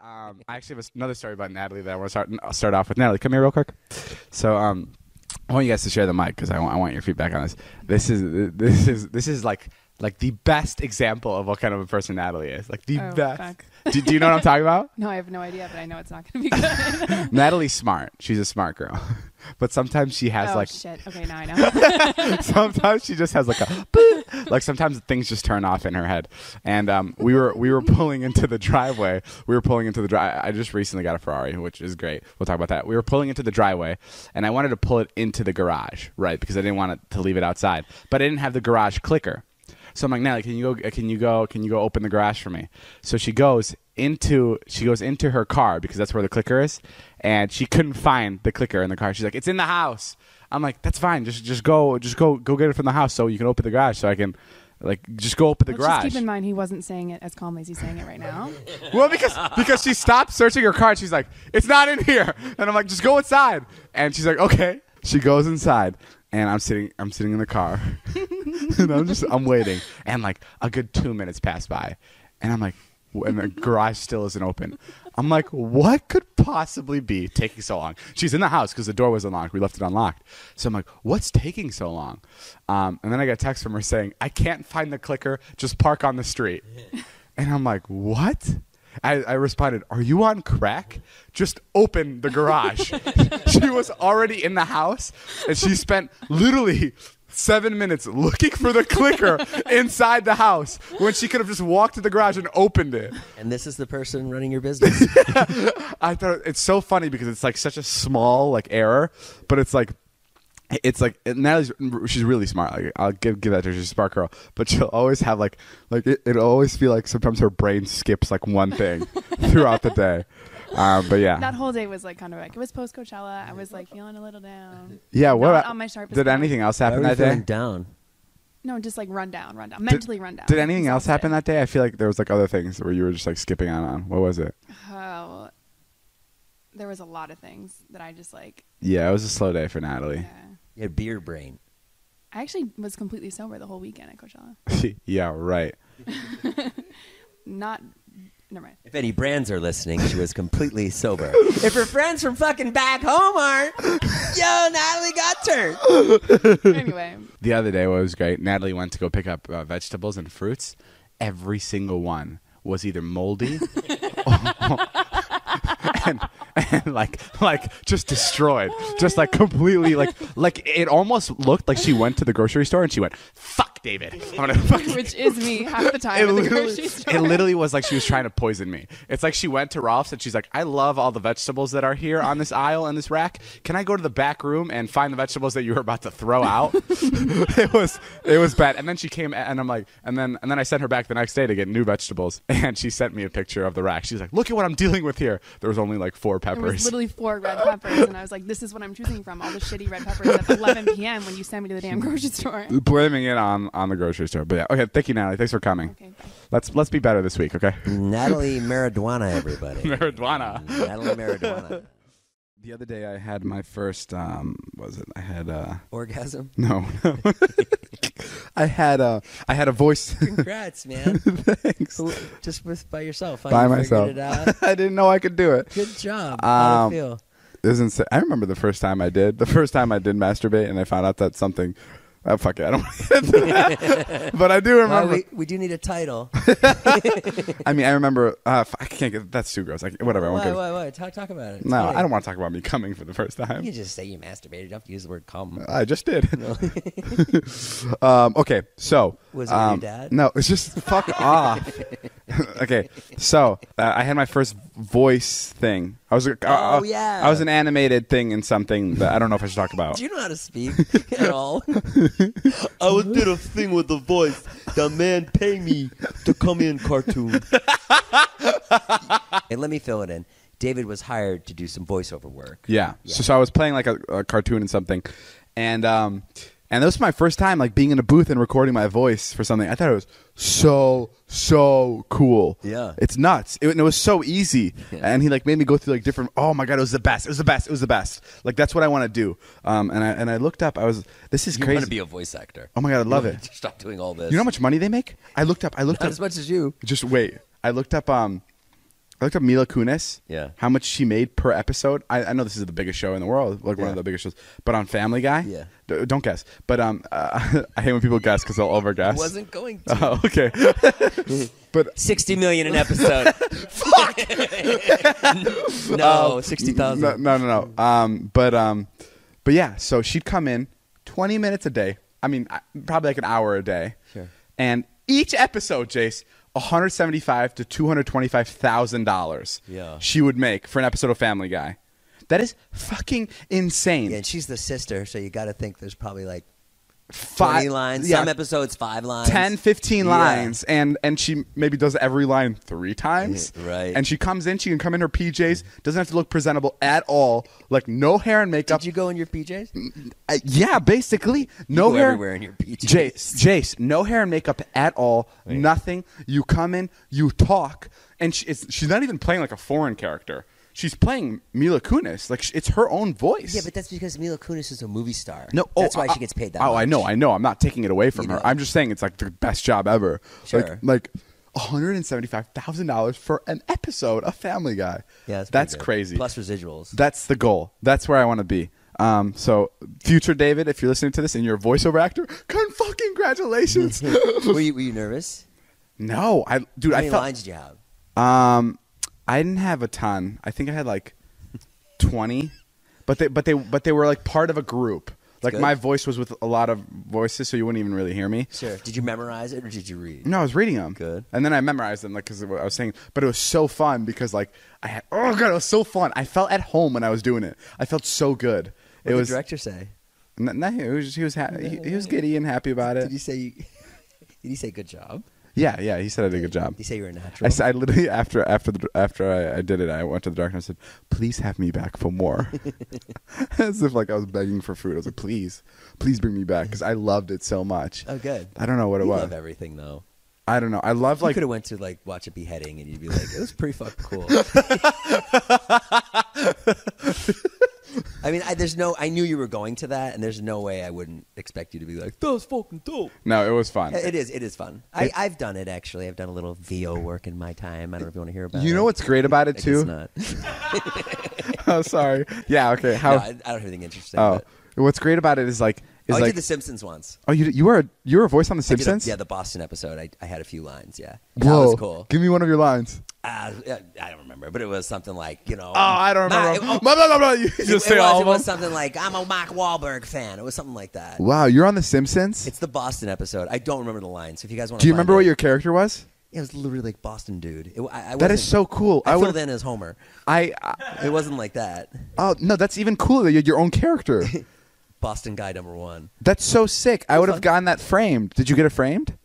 I actually have another story about Natalie that I want to start off with. Natalie, come here real quick. So, I want you guys to share the mic because I want your feedback on this. This is like the best example of what kind of a person Natalie is. Like the best. Fuck. Do you know what I'm talking about? No, I have no idea, but I know it's not going to be good. Natalie's smart. She's a smart girl. But sometimes she has shit. Okay, now I know. sometimes she just has like a like sometimes things just turn off in her head. And we were pulling into the driveway. I just recently got a Ferrari, which is great. We'll talk about that. We were pulling into the driveway, and I wanted to pull it into the garage, right? Because I didn't want it to leave it outside. But I didn't have the garage clicker. So I'm like, Natalie, can you go open the garage for me? So she goes into her car because that's where the clicker is, and she couldn't find the clicker in the car. She's like, it's in the house. I'm like, that's fine. Just go get it from the house so you can open the garage so I can just go open the garage. Just keep in mind he wasn't saying it as calmly as he's saying it right now. Well, because she stopped searching her car and she's like, it's not in here. And I'm like, just go inside. And she's like, okay. She goes inside. And I'm sitting in the car, and I'm waiting, and like a good 2 minutes pass by, and I'm like, and the garage still isn't open. I'm like, what could possibly be taking so long? She's in the house because the door was unlocked. We left it unlocked. So I'm like, what's taking so long? And then I got a text from her saying, I can't find the clicker. Just park on the street. And I'm like, what? I responded, are you on crack? Just open the garage. She was already in the house, and she spent literally 7 minutes looking for the clicker inside the house when she could have just walked to the garage and opened it. And this is the person running your business. I thought it's so funny because it's like such a small like error, but it's like Natalie's, she's really smart. Like, I'll give that to her. She's a smart girl, but she'll always have like it always feel like sometimes her brain skips like one thing throughout the day. But yeah, that whole day was like kind of like, it was post Coachella. I was like feeling a little down. Yeah, what on my sharpest did point. anything else happen that day? Down. No, just like run down, mentally run down. Did anything else happen that day? I feel like there was like other things where you were just like skipping on. What was it? Oh, there was a lot of things that I just like. Yeah, it was a slow day for Natalie. Yeah. You had beer brain. I actually was completely sober the whole weekend at Coachella. Yeah, right. Never mind. If any brands are listening, she was completely sober. If her friends from fucking back home aren't, yo, Natalie got turned. Anyway. The other day was great. Natalie went to go pick up vegetables and fruits. Every single one was either moldy and like just destroyed, just like completely like it almost looked like she went to the grocery store and she went, fuck David. Which is me half the time at the grocery store. It literally was like she was trying to poison me. It's like she went to Ralph's and she's like, I love all the vegetables that are here on this aisle and this rack. Can I go to the back room and find the vegetables that you were about to throw out? It was bad. And then she came and I'm like, and then I sent her back the next day to get new vegetables, and she sent me a picture of the rack. She's like, look at what I'm dealing with here. There was only like 4 peppers. There was literally 4 red peppers, and I was like, this is what I'm choosing from, all the shitty red peppers at 11 p.m. when you sent me to the damn grocery store. Blaming it on the grocery store. But yeah, okay, thank you, Natalie. Thanks for coming. Okay, bye. Let's be better this week, okay? Natalie Marijuana, everybody. Marijuana. Natalie Marijuana. The other day I had my first orgasm? No. I had a voice. Congrats, man. Thanks. Just by yourself. Huh? By You myself. figured it out? I didn't know I could do it. Good job. How'd it feel? It was insane. I remember the first time I did masturbate, and I found out that something. Oh, fuck it. I don't want to get into that. But I do remember. Well, we do need a title. I mean, I remember. I can't get. That's too gross. Whatever. Why? Talk about it. No, I don't want to talk about me coming for the first time. You can just say you masturbated. You don't have to use the word cum. I just did. Okay, so. Was it your dad? No, it's just fuck off. Okay, so I had my first voice thing. I was an animated thing in something that I don't know if I should talk about. Do you know how to speak at all? I did a thing with the voice. The man paid me to come in cartoon. And let me fill it in. David was hired to do some voiceover work. Yeah. So I was playing like a cartoon and something, and this was my first time like being in a booth and recording my voice for something. I thought it was so cool. Yeah. It's nuts. It was so easy. Yeah. And he like made me go through like different, oh my God, it was the best. It was the best. Like that's what I want to do. And I looked up, this is crazy. You want to be a voice actor. Oh my God, I love it. Stop doing all this. You know how much money they make? I looked up. Not as much as you. Just wait. I looked up I looked up Mila Kunis. Yeah. How much she made per episode. I know this is the biggest show in the world, like one of the biggest shows. But on Family Guy, don't guess. But I hate when people guess because they'll overguess. I wasn't going to. Oh, okay. But 60 million an episode. Fuck. No, 60,000. No. But yeah. So she'd come in 20 minutes a day. I mean, probably like an hour a day. Sure. And each episode, Jace, $175,000 to $225,000. Yeah. She would make for an episode of Family Guy. That is fucking insane. Yeah, and she's the sister, so you got to think there's probably like 20 lines. Some episodes 5 lines. 10, 15 lines. And she maybe does every line 3 times. Right. And she comes in. She can come in her PJs. Doesn't have to look presentable at all. Like no hair and makeup. Did you go in your PJs? Yeah, basically. No hair. Everywhere in your PJs. Jace, no hair and makeup at all. Right. Nothing. You come in. You talk. And she's not even playing like a foreign character. She's playing Mila Kunis. Like, it's her own voice. Yeah, but that's because Mila Kunis is a movie star. No, that's why she gets paid that much. Oh, I know. I'm not taking it away from her. I'm just saying it's like the best job ever. Sure. Like $175,000 for an episode of Family Guy. Yeah, that's crazy. Plus residuals. That's the goal. That's where I want to be. So, future David, if you're listening to this and you're a voiceover actor, congratulations. Were you nervous? No, How many lines did you have? I didn't have a ton. I think I had like 20, but they were like part of a group. Like my voice was with a lot of voices, so you wouldn't even really hear me. Sure. Did you memorize it or did you read? No, I was reading them. Good. And then I memorized them, like because I was saying. But it was so fun because like it was so fun. I felt at home when I was doing it. I felt so good. What did the director say? No, he was giddy and happy about it. Did he say good job? Yeah, he said I did a good job. Did he say you were a natural? I literally after I did it, I went to the director and I said, "Please have me back for more." As if like I was begging for food. I was like, "Please bring me back," because I loved it so much. Oh, good. I don't know what it was. I love everything though. I don't know. I love you like could have went to like watch a beheading and you'd be like, "It was pretty fucking cool." I mean, I knew you were going to that, and there's no way I wouldn't expect you to be like, "That was fucking dope." No, it was fun. It is fun. I've done it actually. I've done a little VO work in my time. I don't know if you want to hear about it. You know what's great about it too? Not. Oh, sorry. Yeah. Okay. No, I don't have anything interesting. Oh, what's great about it is like. I did The Simpsons once. Oh, you were a voice on The Simpsons? The Boston episode. I had a few lines. Yeah. Whoa. That was cool. Give me one of your lines. I don't remember, but it was something like, Oh, I don't remember. You just say all of them. It was something like, "I'm a Mark Wahlberg fan." It was something like that. Wow, you're on The Simpsons? It's the Boston episode. I don't remember the lines. So if you guys want to Do you remember what your character was? It was literally like Boston dude. That is so cool. I filled in as Homer. It wasn't like that. Oh, no, that's even cooler. You're your own character. Boston guy number 1. That's so sick. I would have gotten that framed. Did you get it framed?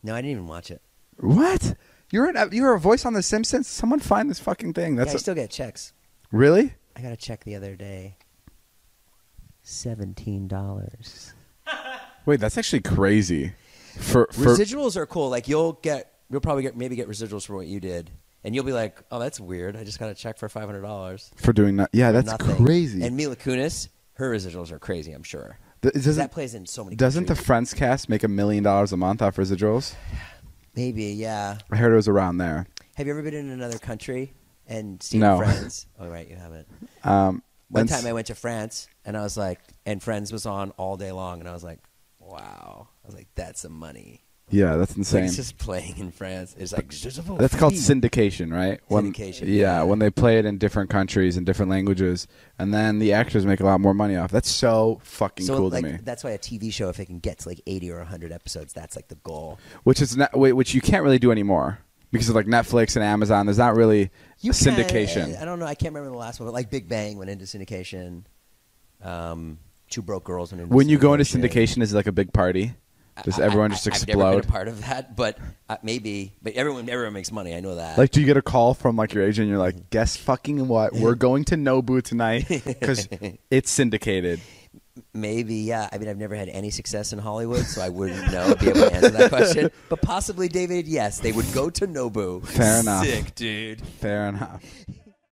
No, I didn't even watch it. What? You're a voice on The Simpsons? Someone find this fucking thing. I still get checks. Really? I got a check the other day. $17. Wait, that's actually crazy. For residuals are cool. Like you'll probably get residuals for what you did. And you'll be like, "Oh, that's weird. I just got a check for $500 for doing that." Yeah, that's nothing. Crazy. And Mila Kunis, her residuals are crazy, I'm sure. That plays in so many Doesn't countries. the Friends cast make $1 million a month off residuals? Maybe, yeah. I heard it was around there. Have you ever been in another country and seen No. Friends? Oh, right, you haven't. One time I went to France, and I was like, and Friends was on all day long, and I was like, wow. I was like, that's some money. Yeah, that's insane. Like it's just playing in France. It's like that's called syndication, right? Syndication. Yeah, when they play it in different countries and different languages, and then the actors make a lot more money off. That's so fucking cool to me. That's why a TV show, if it can get to like 80 or 100 episodes, that's like the goal. Which you can't really do anymore because of like Netflix and Amazon. There's not really syndication. I don't know. I can't remember the last one, but like Big Bang went into syndication. Two Broke Girls went into syndication. When you go into syndication, is it like a big party? Does everyone just explode? I've never been a part of that, but maybe. But everyone makes money. I know that. Like, do you get a call from like your agent? And you're like, guess fucking what? We're going to Nobu tonight because it's syndicated. Maybe, yeah. I mean, I've never had any success in Hollywood, so I wouldn't be able to answer that question. But possibly, David, yes, they would go to Nobu. Fair enough. Sick, dude. Fair enough.